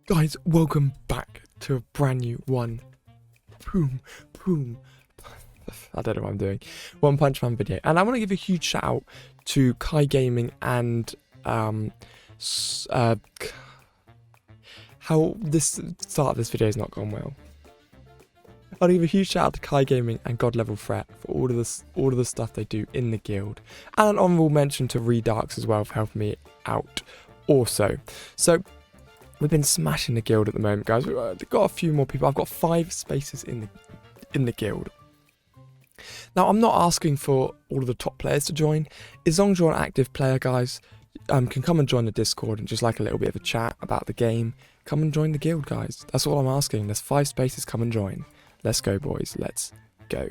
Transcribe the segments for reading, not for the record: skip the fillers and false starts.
Guys, welcome back to a brand new one. Boom, boom. I don't know what I'm doing. One Punch Man video. And I want to give a huge shout out to Kai Gaming and how this start of this video has not gone well. I want to give a huge shout out to Kai Gaming and God Level Threat for all of the stuff they do in the guild. And an honourable mention to Redarks as well for helping me out also. So we've been smashing the guild at the moment, guys. We've got a few more people. I've got 5 spaces in the guild. Now, I'm not asking for all of the top players to join. As long as you're an active player, guys, can come and join the Discord and just like a little bit of a chat about the game. Come and join the guild, guys. That's all I'm asking. There's 5 spaces. Come and join. Let's go, boys. Let's go.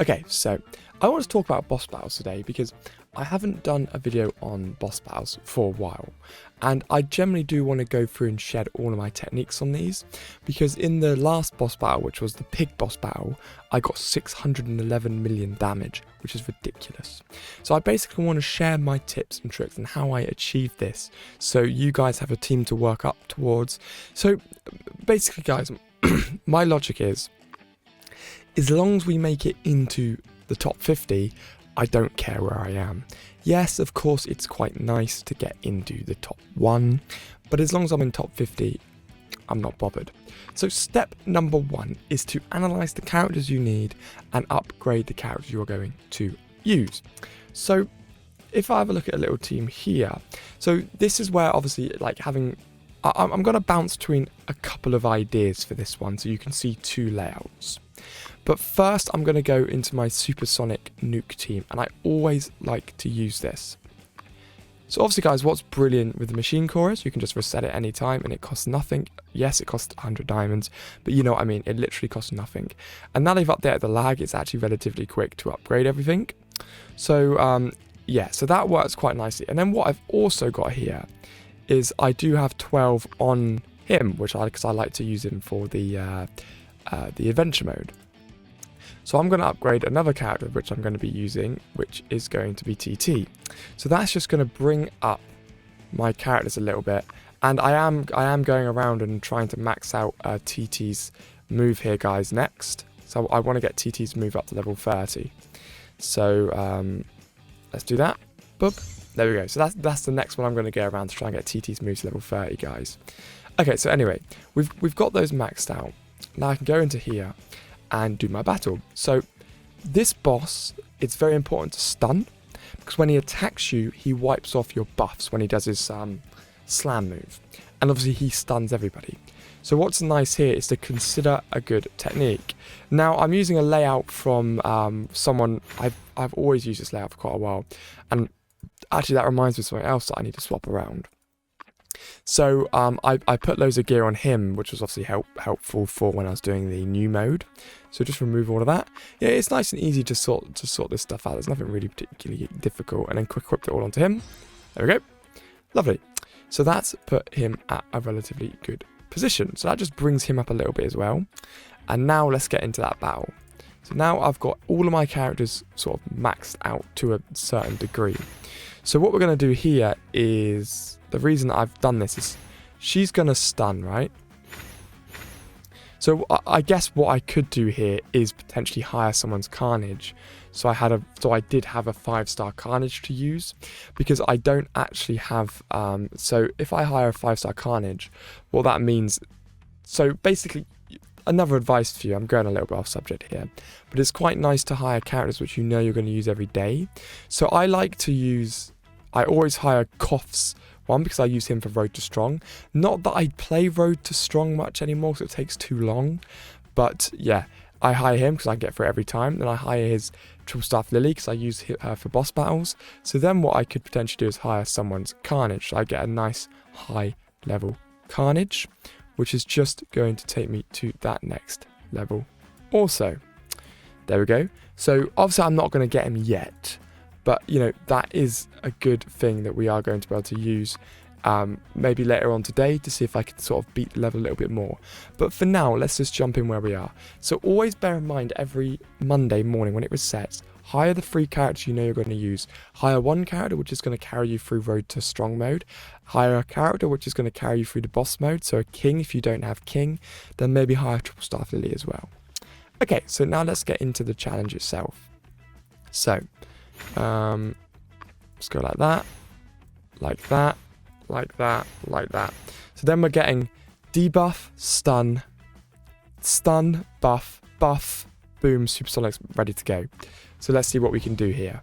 Okay, so I want to talk about boss battles today because I haven't done a video on boss battles for a while, and I generally do want to go through and shed all of my techniques on these, because in the last boss battle, which was the pig boss battle, I got 611 million damage, which is ridiculous. So I basically want to share my tips and tricks and how I achieved this, so you guys have a team to work up towards. So basically, guys, my logic is, as long as we make it into the top 50, I don't care where I am. Yes, of course, it's quite nice to get into the top 1, but as long as I'm in top 50, I'm not bothered. So step number 1 is to analyze the characters you need and upgrade the characters you're going to use. So if I have a look at a little team here, so this is where obviously like having, I'm going to bounce between a couple of ideas for this one so you can see 2 layouts. But first, I'm going to go into my supersonic nuke team, and I always like to use this. So obviously, guys, what's brilliant with the machine core is you can just reset it anytime, and it costs nothing. Yes, it costs 100 diamonds, but you know what I mean, it literally costs nothing. And now they've updated the lag, it's actually relatively quick to upgrade everything. So, yeah, so that works quite nicely. And then what I've also got here is I do have 12 on him, because I like to use him for the adventure mode. So I'm going to upgrade another character which I'm going to be using, which is going to be TT. So that's just going to bring up my characters a little bit, and I am going around and trying to max out TT's move here, guys, next. So I want to get TT's move up to level 30. So let's do that. Boop. There we go. So that's the next one I'm going to go around to try and get TT's move to level 30, guys. Okay, so anyway, we've got those maxed out. Now I can go into here and do my battle. So this boss, it's very important to stun, because when he attacks you, he wipes off your buffs when he does his slam move, and obviously he stuns everybody. So what's nice here is to consider a good technique. Now I'm using a layout from someone, I've always used this layout for quite a while, and actually that reminds me of something else that I need to swap around. So I put loads of gear on him, which was obviously helpful for when I was doing the new mode. So just remove all of that. Yeah, it's nice and easy to sort this stuff out. There's nothing really particularly difficult. And then quick equip it all onto him. There we go. Lovely. So that's put him at a relatively good position. So that just brings him up a little bit as well. And now let's get into that battle. So now I've got all of my characters sort of maxed out to a certain degree. So what we're going to do here is, the reason I've done this is she's going to stun, right? So I guess what I could do here is potentially hire someone's Carnage. So I did have a 5-star Carnage to use, because I don't actually have, so if I hire a 5-star Carnage, what that means, so basically, another advice for you, I'm going a little bit off subject here, but it's quite nice to hire characters which you know you're going to use every day. So I always hire Koff's one, because I use him for Road to Strong. Not that I play Road to Strong much anymore, so it takes too long. But yeah, I hire him because I get through it every time. Then I hire his Triple Staff Lily because I use her for boss battles. So then what I could potentially do is hire someone's Carnage. So I get a nice high level Carnage, which is just going to take me to that next level also. There we go. So obviously I'm not going to get him yet, but you know, that is a good thing that we are going to be able to use maybe later on today to see if I can sort of beat the level a little bit more. But for now, let's just jump in where we are. So always bear in mind, every Monday morning when it resets, hire the 3 characters you know you're going to use. Hire 1 character which is going to carry you through Road to Strong mode. Hire a character which is going to carry you through the boss mode, so a king if you don't have king. Then maybe hire Triple Staff Lily as well. Okay, so now let's get into the challenge itself. So, let's go like that, like that, like that, like that. So then we're getting debuff, stun, stun, buff, buff, boom, Supersonic's ready to go. So let's see what we can do here.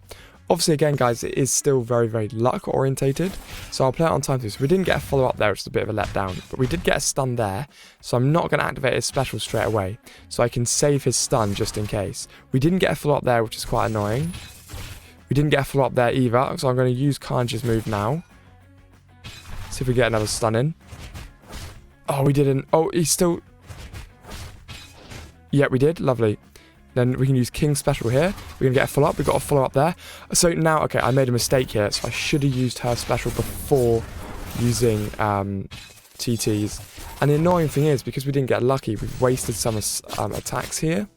Obviously, again, guys, it is still very, very luck orientated. So I'll play it on time too. So we didn't get a follow-up there, which is a bit of a letdown. But we did get a stun there. So I'm not going to activate his special straight away. So I can save his stun just in case. We didn't get a follow-up there, which is quite annoying. We didn't get a follow-up there either. So I'm going to use Carnage's move now. See if we get another stun in. Oh, we didn't. Oh, he's still... Yeah, we did. Lovely. Then we can use King's special here. We're going to get a follow-up. We've got a follow-up there. So now, okay, I made a mistake here. So I should have used her special before using TT's. And the annoying thing is, because we didn't get lucky, we've wasted some attacks here.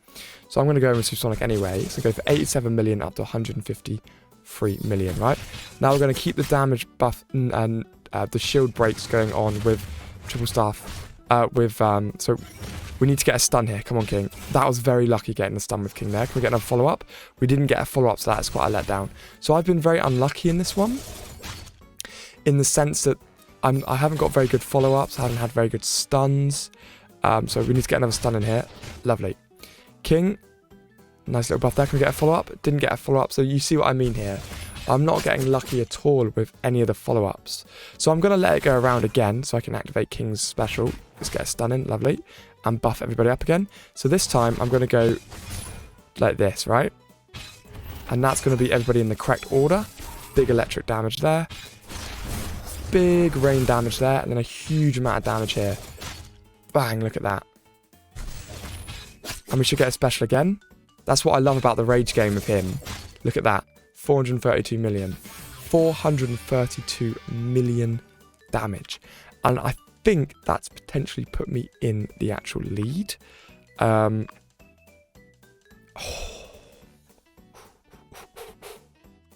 So I'm going to go with Supersonic anyway. So go for 87 million up to 153 million, right? Now we're going to keep the damage buff and the shield breaks going on with Triple Staff. So... we need to get a stun here. Come on, King. That was very lucky getting the stun with King there. Can we get another follow-up? We didn't get a follow-up, so that's quite a letdown. So I've been very unlucky in this one. In the sense that I haven't got very good follow-ups. I haven't had very good stuns. So we need to get another stun in here. Lovely. King. Nice little buff there. Can we get a follow-up? Didn't get a follow-up. So you see what I mean here. I'm not getting lucky at all with any of the follow-ups. So I'm going to let it go around again so I can activate King's special. Let's get a stun in. Lovely. And buff everybody up again. So this time I'm going to go like this, right? And that's going to be everybody in the correct order. Big electric damage there. Big rain damage there. And then a huge amount of damage here. Bang, look at that. And we should get a special again. That's what I love about the rage game with him. Look at that. 432 million. 432 million damage. And I think that's potentially put me in the actual lead.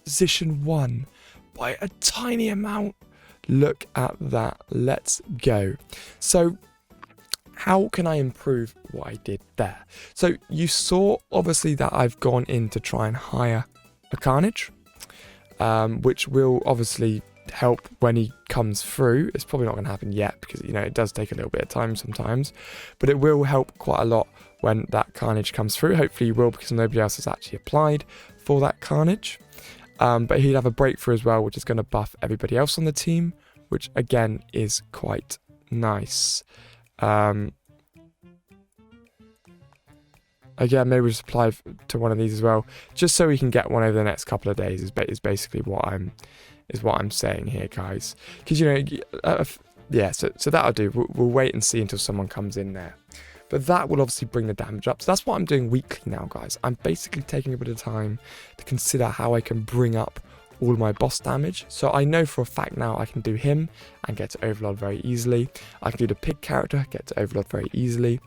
Position 1 by a tiny amount. Look at that. Let's go. So how can I improve what I did there? So you saw obviously that I've gone in to try and hire a Carnage, which will obviously help when he comes through. It's probably not going to happen yet because, you know, it does take a little bit of time sometimes, but it will help quite a lot when that Carnage comes through. Hopefully he will, because nobody else has actually applied for that Carnage. But he'd have a breakthrough as well, which is going to buff everybody else on the team, which again is quite nice. Again, maybe we'll just apply to one of these as well, just so we can get one over the next couple of days. Is basically what I'm saying here, guys. Because, you know, yeah. So that'll do. We'll wait and see until someone comes in there. But that will obviously bring the damage up. So that's what I'm doing weekly now, guys. I'm basically taking a bit of time to consider how I can bring up all my boss damage. So I know for a fact now I can do him and get to Overlord very easily. I can do the pig character, get to Overlord very easily.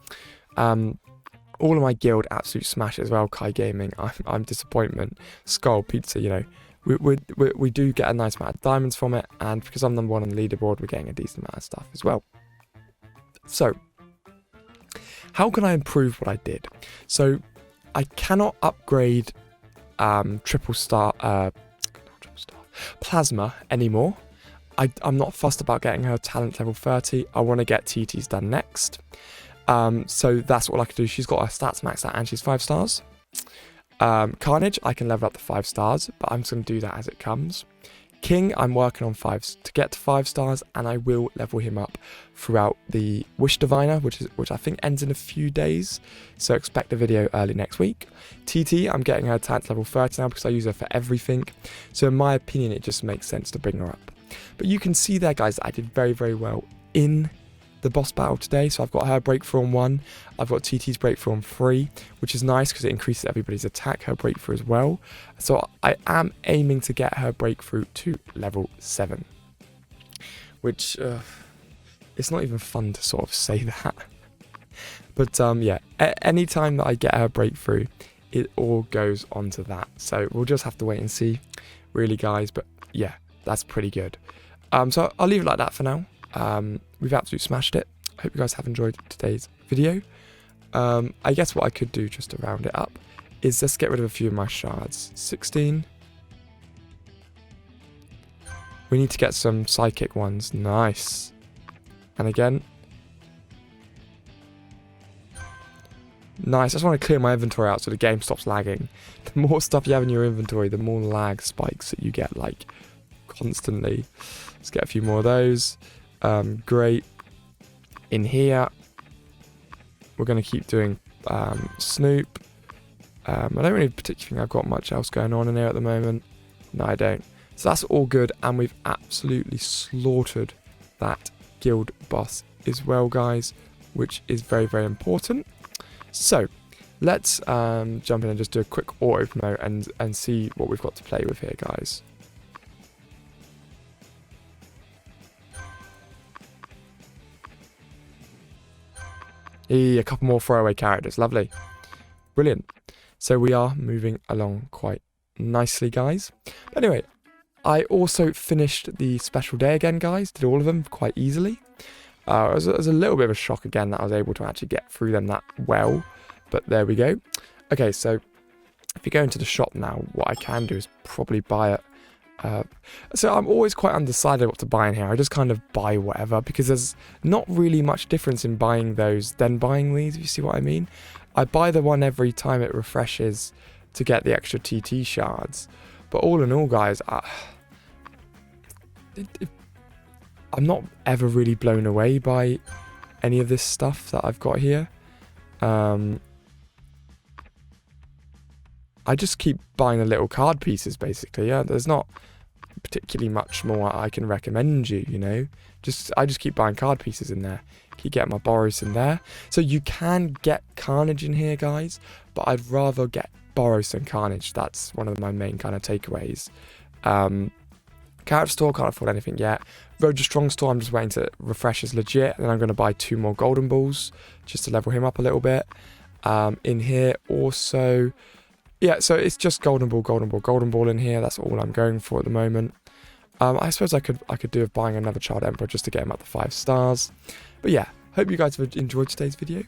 All of my guild absolute smash as well. Kai Gaming, I'm Disappointment, Skull, Pizza, you know. We do get a nice amount of diamonds from it, and because I'm number 1 on the leaderboard, we're getting a decent amount of stuff as well. So, how can I improve what I did? So, I cannot upgrade Plasma anymore. I'm not fussed about getting her talent level 30. I want to get TT's done next. So that's all I can do. She's got her stats maxed out and she's 5 stars. Carnage, I can level up to 5 stars, but I'm just going to do that as it comes. King, I'm working on 5s to get to 5 stars, and I will level him up throughout the Wish Diviner, which I think ends in a few days. So expect a video early next week. TT, I'm getting her talent level 30 now because I use her for everything. So in my opinion, it just makes sense to bring her up. But you can see there, guys, that I did very, very well in the boss battle today. So I've got her breakthrough on 1, I've got TT's breakthrough on 3, which is nice because it increases everybody's attack, her breakthrough as well. So I am aiming to get her breakthrough to level 7, which it's not even fun to sort of say that. But yeah, any time that I get her breakthrough it all goes onto that. So we'll just have to wait and see, really, guys. But yeah, that's pretty good. So I'll leave it like that for now. We've absolutely smashed it. I hope you guys have enjoyed today's video. I guess what I could do just to round it up is just get rid of a few of my shards. 16. We need to get some psychic ones. Nice. And again. Nice. I just want to clear my inventory out so the game stops lagging. The more stuff you have in your inventory, the more lag spikes that you get, like, constantly. Let's get a few more of those. Great. In here, we're going to keep doing Snoop. I don't really particularly think I've got much else going on in here at the moment. No, I don't. So that's all good, and we've absolutely slaughtered that guild boss as well, guys, which is very, very important. So let's jump in and just do a quick auto promote and see what we've got to play with here, guys. A couple more throwaway characters. Lovely. Brilliant. So we are moving along quite nicely, guys. But anyway, I also finished the special day again, guys. Did all of them quite easily. It was a little bit of a shock again that I was able to actually get through them that well. But there we go. Okay, so if you go into the shop now, what I can do is probably buy it. So I'm always quite undecided what to buy in here. I just kind of buy whatever because there's not really much difference in buying those than buying these, if you see what I mean. I buy the one every time it refreshes to get the extra TT shards. But all in all, guys, I'm not ever really blown away by any of this stuff that I've got here. I just keep buying the little card pieces, basically. Yeah, there's not particularly much more I can recommend you, you know. I just keep buying card pieces in there. Keep getting my Boros in there. So you can get Carnage in here, guys, but I'd rather get Boros than Carnage. That's one of my main kind of takeaways. Character store, can't afford anything yet. Road to Strong store, I'm just waiting to refresh as legit. Then I'm going to buy 2 more golden balls just to level him up a little bit. In here also, yeah, so it's just golden ball in here. That's all I'm going for at the moment. I suppose I could do with buying another Child Emperor just to get him up to 5 stars. But yeah, hope you guys have enjoyed today's video.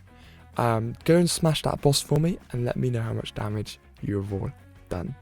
Go and smash that boss for me and let me know how much damage you have all done.